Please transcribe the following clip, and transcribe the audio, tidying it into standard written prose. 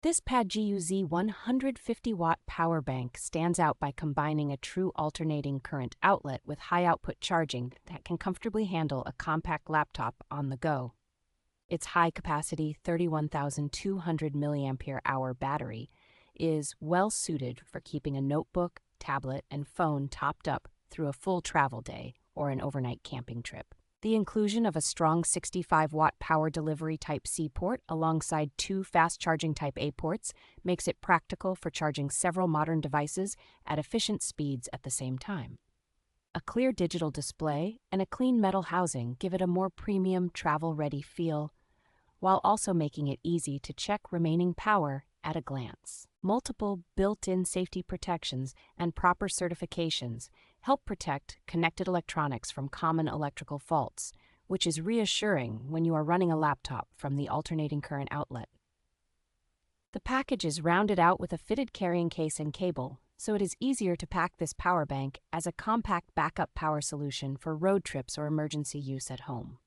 This PADJYYUSZ 150-watt power bank stands out by combining a true alternating current outlet with high-output charging that can comfortably handle a compact laptop on the go. Its high-capacity 31,200 mAh battery is well-suited for keeping a notebook, tablet, and phone topped up through a full travel day or an overnight camping trip. The inclusion of a strong 65-watt power delivery Type-C port alongside two fast-charging Type-A ports makes it practical for charging several modern devices at efficient speeds at the same time. A clear digital display and a clean metal housing give it a more premium, travel-ready feel, while also making it easy to check remaining power at a glance. Multiple built-in safety protections and proper certifications help protect connected electronics from common electrical faults, which is reassuring when you are running a laptop from the alternating current outlet. The package is rounded out with a fitted carrying case and cable, so it is easier to pack this power bank as a compact backup power solution for road trips or emergency use at home.